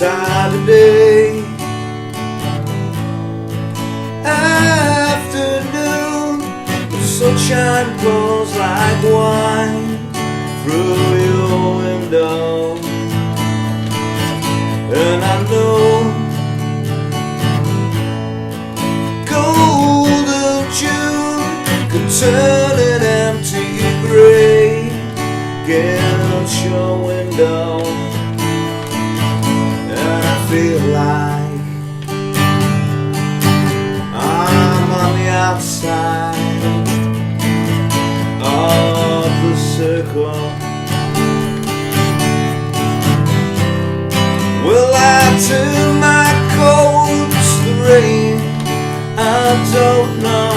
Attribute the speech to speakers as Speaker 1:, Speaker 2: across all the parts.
Speaker 1: Saturday afternoon, the sunshine pours like wine through your window, and I know golden June could turn an empty grey against your window, and I feel like I'm on the outside of the circle. Will I turn my coat to the rain? I don't know,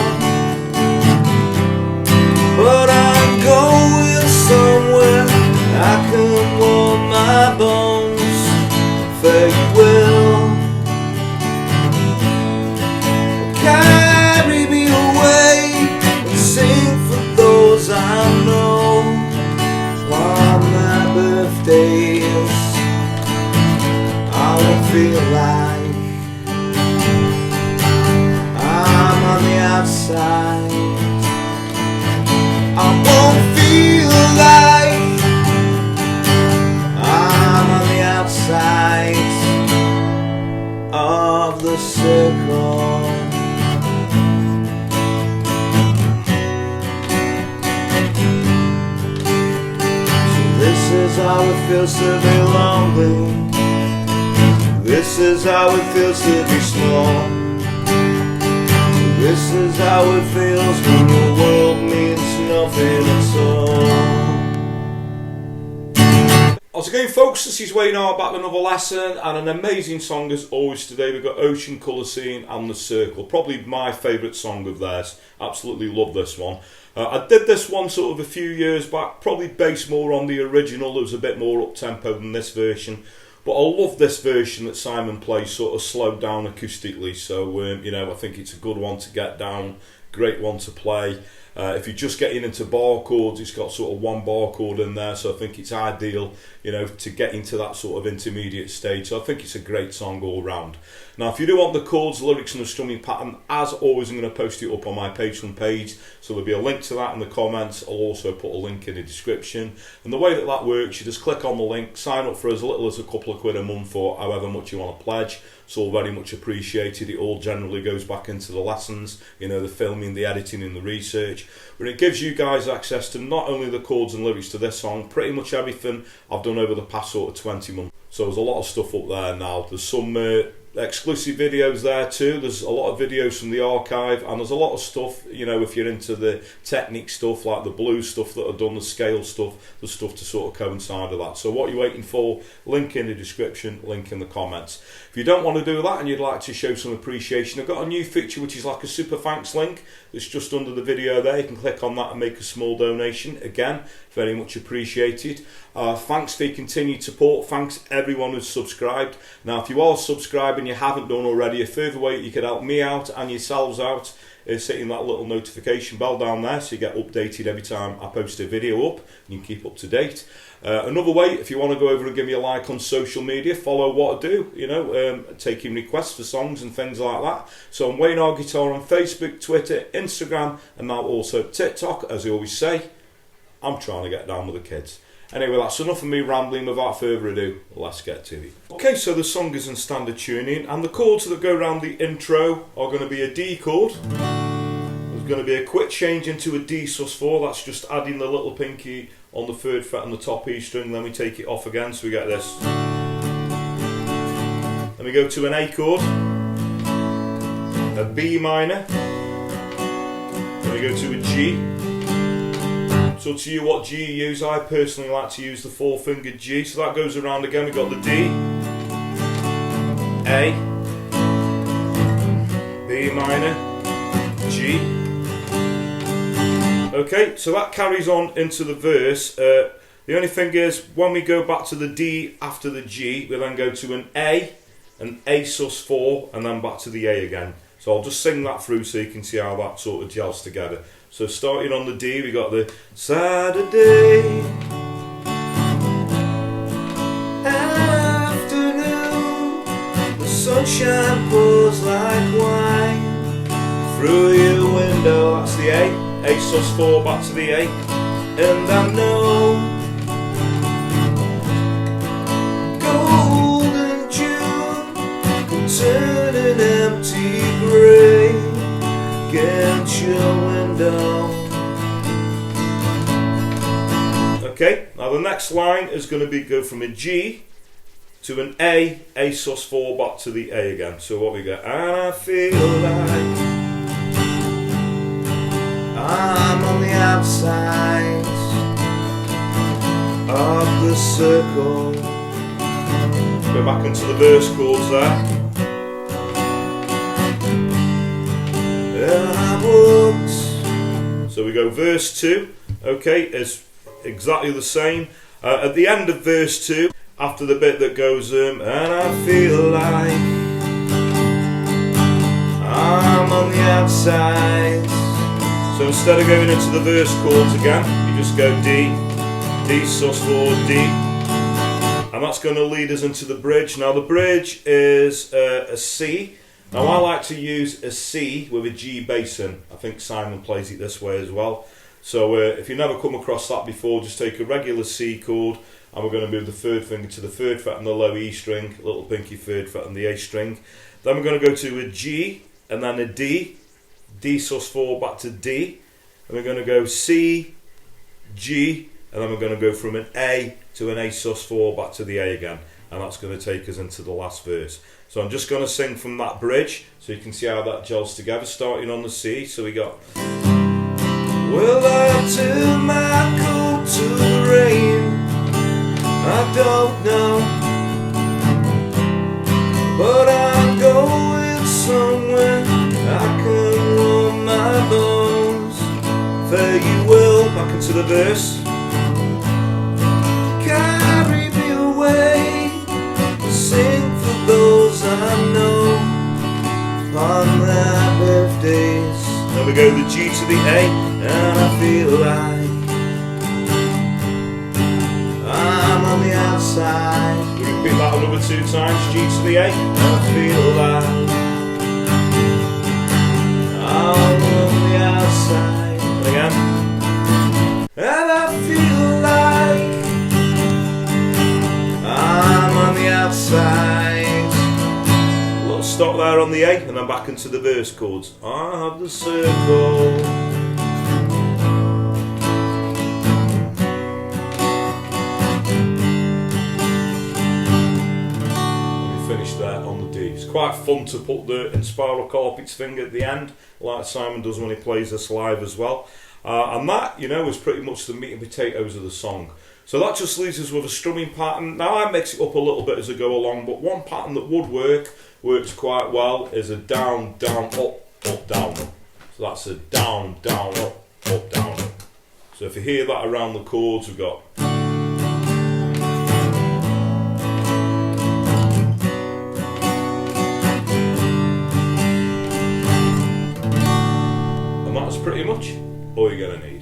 Speaker 1: but I'm going somewhere I can warm my bones. Fare you well, carry me away and sing for those I know. While my birthday is, I won't feel like I'm on the outside. I won't feel like I'm on the outside of the circle. So this is how it feels to be lonely. This is how it feels to be small. This is how it feels when your world means nothing at all. How's it going, folks? This is Wayne R back with another lesson, and an amazing song as always today. We've got Ocean Colour Scene and The Circle, probably my favourite song of theirs. Absolutely love this one. I did this one sort of a few years back, probably based more on the original. It was a bit more up-tempo than this version. But I love this version that Simon plays, sort of slowed down acoustically. So, you know, I think it's a good one to get down, great one to play. If you're just getting into bar chords, it's got sort of one bar chord in there, so I think it's ideal, you know, to get into that sort of intermediate stage. So I think it's a great song all round. Now, if you do want the chords, lyrics and the strumming pattern, as always, I'm going to post it up on my Patreon page, so there'll be a link to that in the comments. I'll also put a link in the description. And the way that that works, you just click on the link, sign up for as little as a couple of quid a month or however much you want to pledge. It's all very much appreciated. It all generally goes back into the lessons, you know, the filming, the editing and the research. But it gives you guys access to not only the chords and lyrics to this song, pretty much everything I've done over the past sort of 20 months. So there's a lot of stuff up there now. There's some exclusive videos there too. There's a lot of videos from the archive, and there's a lot of stuff, you know, if you're into the technique stuff, like the blues stuff that I've done, the scale stuff, the stuff to sort of coincide with that. So what you're waiting for, link in the description, link in the comments. If you don't want to do that and you'd like to show some appreciation, I've got a new feature which is like a super thanks link that's just under the video there. You can click on that and make a small donation. Again, very much appreciated. Thanks for your continued support. Thanks everyone who's subscribed. Now, if you are subscribed and you haven't done already, a further way you could help me out and yourselves out is hitting that little notification bell down there, so you get updated every time I post a video up and you can keep up to date. Another way, if you want to go over and give me a like on social media, follow what I do, you know, taking requests for songs and things like that. So I'm Wayne R Guitar on Facebook, Twitter, Instagram, and now also TikTok. As I always say, I'm trying to get down with the kids. Anyway, that's enough of me rambling. Without further ado, let's get to it. Okay, so the song is in standard tuning, and the chords that go around the intro are going to be a D chord. There's going to be a quick change into a D sus4. That's just adding the little pinky on the 3rd fret on the top E string, then we take it off again, so we get this. Then we go to an A chord, a B minor, then we go to a G. So to you, what G you use? I personally like to use the 4-fingered G, so that goes around again. We've got the D, A, B minor, G. Okay, so that carries on into the verse. The only thing is, when we go back to the D after the G, we then go to an A sus4, and then back to the A again. So I'll just sing that through so you can see how that sort of gels together. So starting on the D, we got the Saturday afternoon, sunshine pours like wine through your window. That's the A sus4 back to the A. And I know golden June can turn an empty grey against your window. Okay, now the next line is going to go from a G to an A sus4 back to the A again. So what we get? And I feel like I'm on the outside of the circle. Go back into the verse chords there. And I walked. So we go verse 2. Okay, it's exactly the same. At the end of verse 2, after the bit that goes and I feel like I'm on the outside. So instead of going into the verse chords again, you just go D sus4, D, and that's going to lead us into the bridge. Now the bridge is a C. Now I like to use a C with a G bass in. I think Simon plays it this way as well. So if you've never come across that before, just take a regular C chord, and we're going to move the third finger to the third fret on the low E string, little pinky third fret on the A string. Then we're going to go to a G, and then a D sus4 back to D, and we're going to go C, G, and then we're going to go from an A to an A sus4 back to the A again, and that's going to take us into the last verse. So I'm just going to sing from that bridge so you can see how that gels together, starting on the C. So we got, well, I turn my coat to the rain, I don't know, but I'm going somewhere I can warm my bones. Fare you well, back into the verse. Carry me away, sing for those I know on their birthdays. Then we go the G to the A, and I feel like I'm on the outside. We repeat that another 2 times. G to the A, and I feel like I'm on the outside. And again. And I feel like I'm on the outside. Let's stop there on the A and then back into the verse chords. I have the circle. Finish there on the D. It's quite fun to put the Inspiral Carpets thing at the end, like Simon does when he plays this live as well. And that, you know, is pretty much the meat and potatoes of the song. So that just leaves us with a strumming pattern. Now I mix it up a little bit as I go along, but one pattern that would works quite well is a down, down, up, down. So that's a down, down, up, down. So if you hear that around the chords, we've got. And that's pretty much all you're going to need.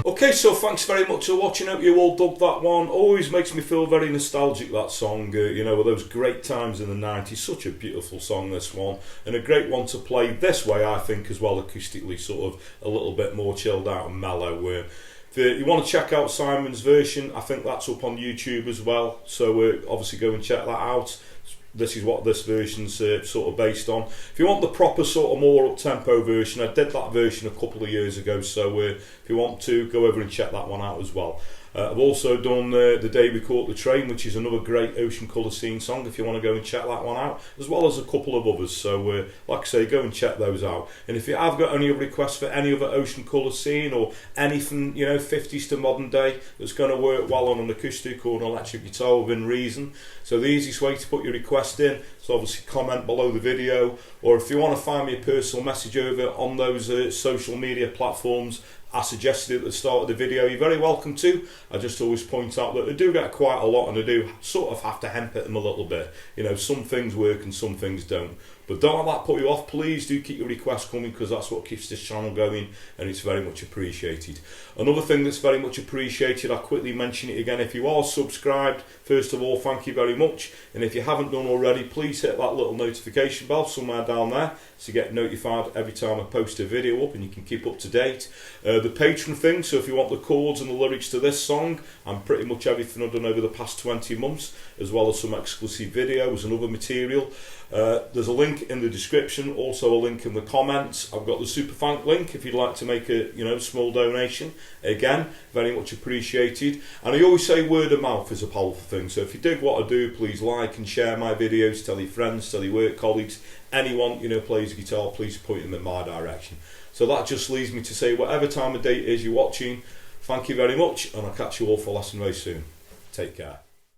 Speaker 1: Okay, so thanks very much for watching. Hope you all dug that one. Always makes me feel very nostalgic, that song, you know, with those great times in the 90s. Such a beautiful song, this one, and a great one to play this way, I think, as well, acoustically, sort of a little bit more chilled out and mellow. If you want to check out Simon's version, I think that's up on YouTube as well, so obviously go and check that out. This is what this version's sort of based on. If you want the proper sort of more up-tempo version, I did that version a couple of years ago, so if you want to, go over and check that one out as well. I've also done The Day We Caught the Train, which is another great Ocean Colour Scene song, if you want to go and check that one out, as well as a couple of others. So like I say, go and check those out. And if you have got any requests for any other Ocean Colour Scene or anything, you know, 50s to modern day that's going to work well on an acoustic or an electric guitar within reason, so the easiest way to put your request in is obviously comment below the video, or if you want to find me a personal message over on those social media platforms, I suggested it at the start of the video, you're very welcome to. I just always point out that I do get quite a lot and I do sort of have to hemp at them a little bit. You know, some things work and some things don't. But don't let that put you off. Please do keep your requests coming, because that's what keeps this channel going, and it's very much appreciated. Another thing that's very much appreciated, I'll quickly mention it again. If you are subscribed, first of all, thank you very much. And if you haven't done already, please hit that little notification bell somewhere down there to get notified every time I post a video up, and you can keep up to date. The Patreon thing, so if you want the chords and the lyrics to this song, and pretty much everything I've done over the past 20 months, as well as some exclusive videos and other material. There's a link in the description, also a link in the comments. I've got the Superfan link if you'd like to make a small donation. Again, very much appreciated. And I always say word of mouth is a powerful thing. So if you dig what I do, please like and share my videos. Tell your friends, tell your work colleagues, anyone plays guitar, please point them in my direction. So that just leaves me to say, whatever time of day it is you're watching, thank you very much, and I'll catch you all for a lesson very soon. Take care.